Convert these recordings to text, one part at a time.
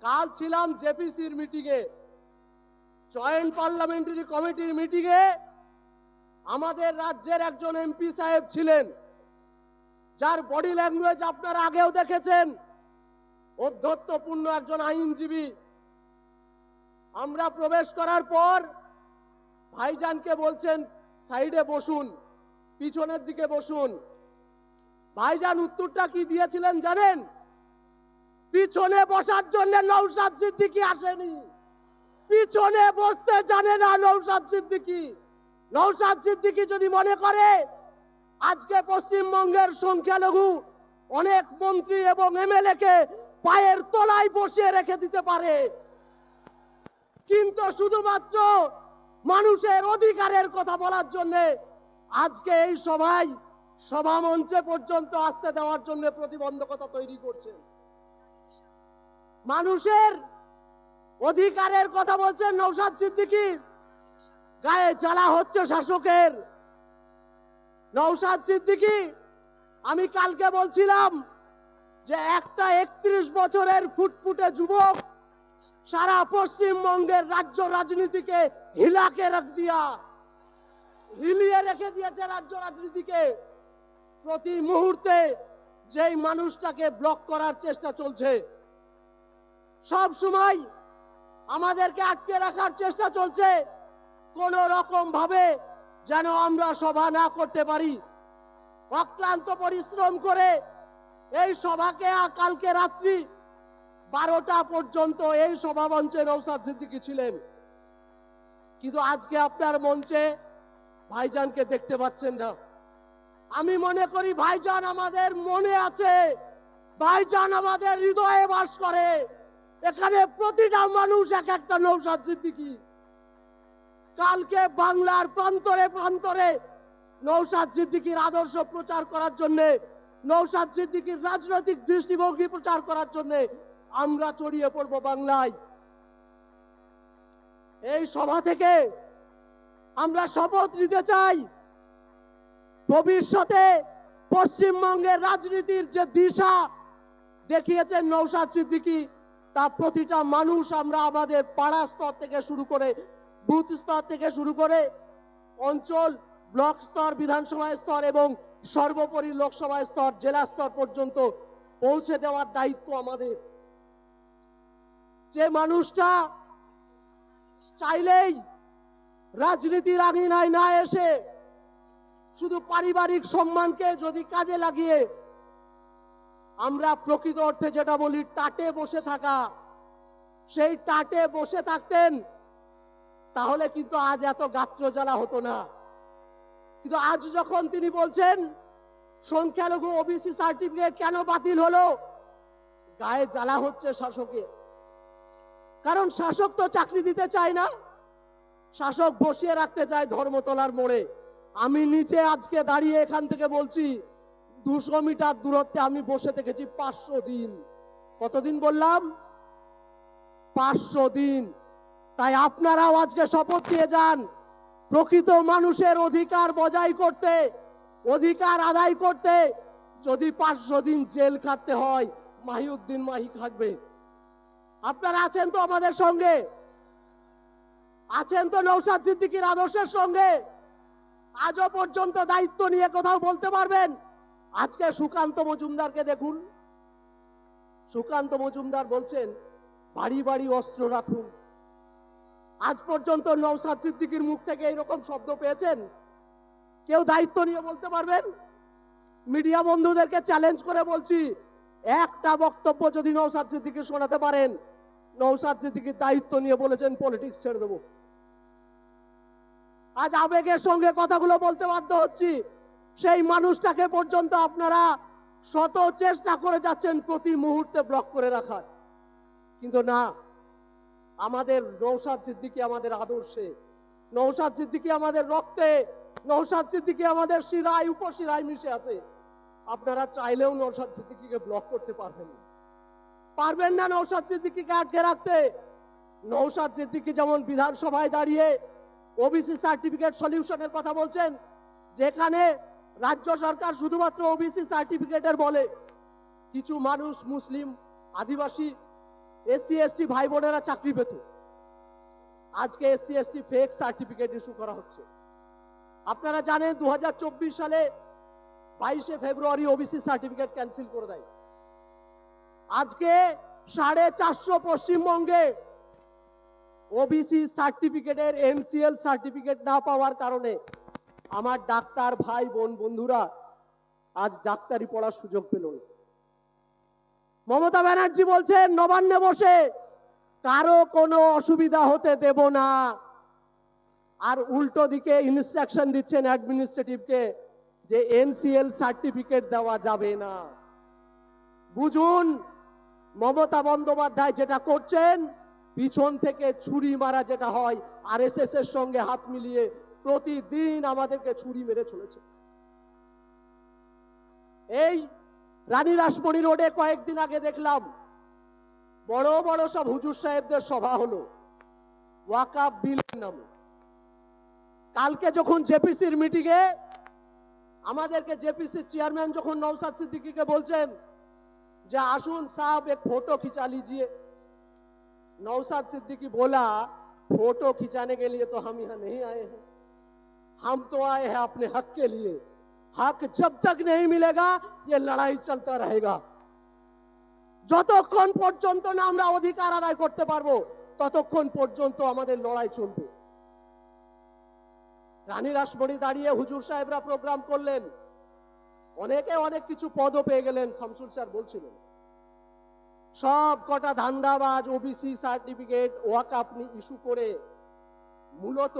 কাল ছিলাম জেপিসির মিটিংয়ে, জয়েন্ট পার্লামেন্টারি কমিটির মিটিংয়ে। আমাদের রাজ্যের একজন এমপি সাহেব ছিলেন, যার বডি ল্যাঙ্গুয়েজ আপনারা আগেও দেখেছেন, অধ্যত্বপূর্ণ একজন আইনজীবী। আমরা প্রবেশ করার পর ভাইজানকে বলছেন সাইডে বসুন, পিছনের দিকে বসুন। ভাইজান উত্তরটা কি দিয়েছিলেন জানেন? পিছনে বসার জন্য নওশাদ সিদ্দিকী আসেনি, পিছনে বসতে জানে না নওশাদ সিদ্দিকী। নওশাদ সিদ্দিকী যদি মনে করে আজকে পশ্চিমবঙ্গের সংখ্যালঘু অনেক মন্ত্রী এবং এমএলএ কে পায়ের তলায় বসিয়ে রেখে দিতে পারে, কিন্তু শুধুমাত্র মানুষের অধিকারের কথা বলার জন্য আজকে এই সভায় সভা মঞ্চে পর্যন্ত আসতে দেওয়ার জন্য প্রতিবন্ধকতা তৈরি করছে। মানুষের অধিকারের কথা বলছেন নওশাদ সিদ্দিকী, গায়ে জ্বালা হচ্ছে শাসকের। নওশাদ সিদ্দিকী, আমি কালকে বলছিলাম যে একটা 31 বছরের ফুটফুটে যুবক সারা পশ্চিমবঙ্গের রাজ্য রাজনীতিকে হিলিয়ে রেখে দিয়েছে রাজ্য রাজনীতিকে। প্রতি মুহূর্তে যেই মানুষটাকে ব্লক করার চেষ্টা চলছে, সব সময় আমাদেরকে আটকে রাখার চেষ্টা চলছে, কোন রকম ভাবে যেন আমরা সভা না করতে পারি। অক্লান্ত পরিশ্রম করে এই সভাকে কালকে রাত্রি 12টা পর্যন্ত এই সভা মঞ্চে নওশাদ সিদ্দিকী ছিলেন, কিন্তু আজকে আপনার মঞ্চে ভাইজানকে দেখতে পাচ্ছেন না। আমি মনে করি ভাইজান আমাদের মনে আছে, ভাইজান আমাদের হৃদয়ে বাস করে। এখানে প্রতিটা মানুষ এক একটা নওশাদ সিদ্দিকী। কালকে বাংলার প্রান্তরে প্রান্তরে নওশাদ সিদ্দিকীর আদর্শ প্রচার করার জন্য, নওশাদ সিদ্দিকীর রাজনৈতিক দৃষ্টিভঙ্গি প্রচার করার জন্য আমরা ছড়িয়ে পড়ব বাংলায়। এই সভা থেকে আমরা শপথ নিতে চাই, ভবিষ্যতে পশ্চিমবঙ্গের রাজনীতির যে দিশা দেখিয়েছেন নওশাদ সিদ্দিকী, তা প্রতিটা মানুষ আমরা আমাদের পাড়া স্তর থেকে শুরু করে, বুথ স্তর থেকে শুরু করে অঞ্চল, ব্লক স্তর, বিধানসভা স্তর এবং সর্বোপরি লোকসভা স্তর, জেলা স্তর পর্যন্ত পৌঁছে দেওয়ার দায়িত্ব আমাদের। যে মানুষটা চাইলেই রাজনীতির আঙিনায় না এসে শুধু পারিবারিক সম্মানকে যদি কাজে লাগিয়ে আমরা প্রকৃত অর্থে যেটা বলি টাটে বসে থাকা, সেই টাটে বসে থাকতেন, তাহলে কিন্তু আজ এত গাত্র জ্বালা হতো না। কিন্তু আজ যখন তিনি বলছেন সংখ্যালঘু ওবিসি সার্টিফিকেট কেন বাতিল হলো, গায়ে জ্বালা হচ্ছে শাসকের। কারণ শাসক তো চাকরি দিতে চায় না, শাসক বসিয়ে রাখতে চায় ধর্মতলার মোড়ে। আমি নিচে আজকে দাঁড়িয়ে এখান থেকে বলছি, 200 মিটার দূরত্বে আমি বসে থেকেছি 500 দিন। কতদিন বললাম? 500 দিন। তাই আপনারাও আজকে শপথ দিয়ে যান, প্রকৃত মানুষের অধিকার বজায় করতে, অধিকার আদায় করতে যদি 500 দিন জেল খাটতে হয়, মাহিউদ্দিন মাহি খাটবে। আপনারা আছেন তো আমাদের সঙ্গে? আছেন তো নওশাদ সিদ্দিকীর আদর্শের সঙ্গে? আজও পর্যন্ত দায়িত্ব নিয়ে কোথাও বলতে পারবেন? আজকে সুকান্ত মজুমদারকে দেখুন, সুকান্ত মজুমদার বলছেন বাড়ি বাড়ি অস্ত্র রাখুন। আজ পর্যন্ত নওশাদ সিদ্দিকীর মুখ থেকে এইরকম শব্দ পেয়েছেন? কেউ দায়িত্ব নিয়ে বলতে পারবেন? মিডিয়া বন্ধুদেরকে চ্যালেঞ্জ করে বলছি, একটা বক্তব্য যদি নওশাদ সিদ্দিকী শোনাতে পারেন, নওশাদ সিদ্দিকীর দায়িত্ব নিয়ে বলেছেন পলিটিক্স ছেড়ে দেব। আজ আবেগের সঙ্গে কথাগুলো বলতে বাধ্য হচ্ছি। সেই মানুষটাকে পর্যন্ত আপনারা শত চেষ্টা করে যাচ্ছেন প্রতি মুহূর্তে ব্লক করে রাখার, কিন্তু না, আমাদের নওশাদ সিদ্দিকী আমাদের আদর্শে, নওশাদ সিদ্দিকী আমাদের রক্তে, নওশাদ সিদ্দিকী আমাদের শিরায় উপশিরায় মিশে আছে। আপনারা চাইলেও নওশাদ সিদ্দিকীকে ব্লক করতে পারবেন না নওশাদ সিদ্দিকীকে আটকে রাখতে। নওশাদ সিদ্দিকী যেমন বিধানসভায় দাঁড়িয়ে ওবিসি সার্টিফিকেট সলিউশনের কথা বলছেন, যেখানে রাজ্য সরকার শুধুমাত্র ওবিসি সার্টিফিকেটের বলে, কিছু মানুষ মুসলিম, আদিবাসী এসসি এসটি ভাই বোনেরা চাকরি পেত। আজকে SC ST fake certificate issue করা হচ্ছে। আপনারা জানেন 2024 সালে 22শে ফেব্রুয়ারি ওবিসি সার্টিফিকেট ক্যান্সেল করে দেয়। আজকে 450 পশ্চিমবঙ্গে ওবিসি সার্টিফিকেটের এনসিএল সার্টিফিকেট না পাওয়ার কারণে আমার ডাক্তার ভাই বোন বন্ধুরা আজ ডাক্তারি পড়ার সুযোগ পেল না। মমতা ব্যানার্জি বলছেন নবান্নে বসে কারো কোনো অসুবিধা হতে দেব না, আর উল্টো দিকে ইনস্ট্রাকশন দিচ্ছেন অ্যাডমিনিস্ট্রেটিভকে যে এনসিএল সার্টিফিকেট দেওয়া যাবে না। বুঝুন মমতা বন্দ্যোপাধ্যায় যেটা করছেন, পিছন থেকে ছুরি মারা যেটা হয় আরএসএস এর সঙ্গে হাত মিলিয়ে প্রতিদিন আমাদেরকে ছুরি মেরে চলেছে। এই রানী রাসমণি রোডে কয়েকদিন আগে দেখলাম বড় বড় সব হুজুর সাহেবদের সভা হলো ওয়াকাফ বিলের নামে। কালকে যখন জেপিসির মিটিংয়ে আমাদেরকে জেপিসির চেয়ারম্যান যখন নওশাদ সিদ্দিকীকে বলছেন যে আসুন साहब एक फोटो खिंचा लीजिए, नौशाद सिद्दीकी बोला फोटो खिंचाने के लिए तो हम यहाँ नहीं आए हैं, हम तो आए हैं अपने हक के लिए। हक जब तक नहीं मिलेगा ये लड़ाई चलता रहेगा। যতক্ষণ পর্যন্ত না আমরা অধিকার আদায় করতে পারবো ততক্ষণ পর্যন্ত আমাদের লড়াই চলবে। রানী রাসমণি দাঁড়িয়ে হুজুর সাহেবরা প্রোগ্রাম করলেন, অনেকে অনেক কিছু পদও পেয়ে গেলেন। শামসুল স্যার বলছিলেন সব কটা ধান্দাবাজ ওবিসি সার্টিফিকেট ওয়াকাফ ইস্যু করে মূলত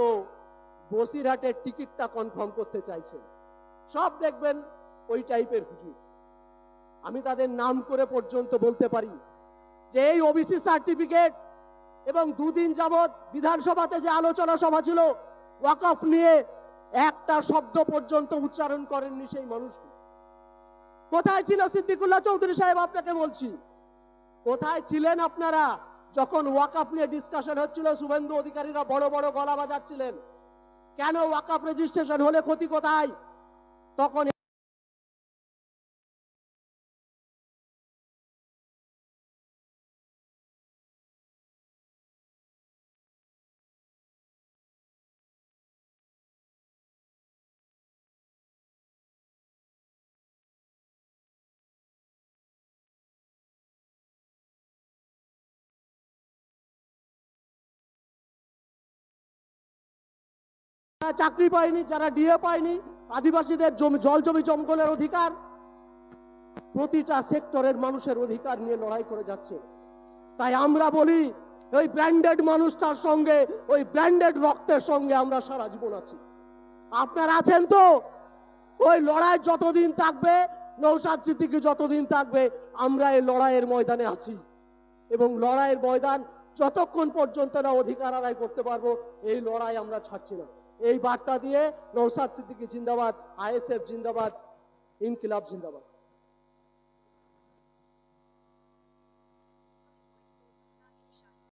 বসিরহাটের টিকিটটা কনফার্ম করতে চাইছেন। সব দেখবেন ওই টাইপের হুজুর। আমি তাদের নাম করে পর্যন্ত বলতে পারি যে এই ওবিসি সার্টিফিকেট এবং দুদিন যাবত বিধানসভাতে যে আলোচনা সভা ছিল ওয়াকাফ নিয়ে, একটা শব্দ পর্যন্ত উচ্চারণ করেননি সেই মানুষটি। কোথায় ছিল সিদ্দিকুল্লাহ চৌধুরী সাহেব? আপনাকে বলছি, কোথায় ছিলেন আপনারা যখন ওয়াকাফ নিয়ে ডিসকাশন হচ্ছিল? শুভেন্দু অধিকারীরা বড় বড় গলা বাজাচ্ছিলেন, কেন ওয়াকাফ রেজিস্ট্রেশন হলে ক্ষতি কোথায়? তখন চাকরি পায়নি, যারা ডিএ পায়নি, আদিবাসীদের জল জমি জঙ্গলের অধিকার, প্রতিটা সেক্টরের মানুষের অধিকার নিয়ে লড়াই করে যাচ্ছে। তাই আমরা বলি ওই ব্র্যান্ডেড মানুষটার সঙ্গে, ওই ব্র্যান্ডেড রক্তের সঙ্গে আমরা সারা জীবন আছি। আপনারা আছেন তো? ওই লড়াই যতদিন থাকবে, নওশাদ সিদ্দিকী যতদিন থাকবে, আমরা এই লড়াইয়ের ময়দানে আছি। এবং লড়াইয়ের ময়দান যতক্ষণ পর্যন্ত না অধিকার আদায় করতে পারবো, এই লড়াই আমরা ছাড়ছি না। এই বার্তা দিয়ে নওশাদ সিদ্দিকী জিন্দাবাদ, আইএসএফ জিন্দাবাদ, ইনকিলাব জিন্দাবাদ।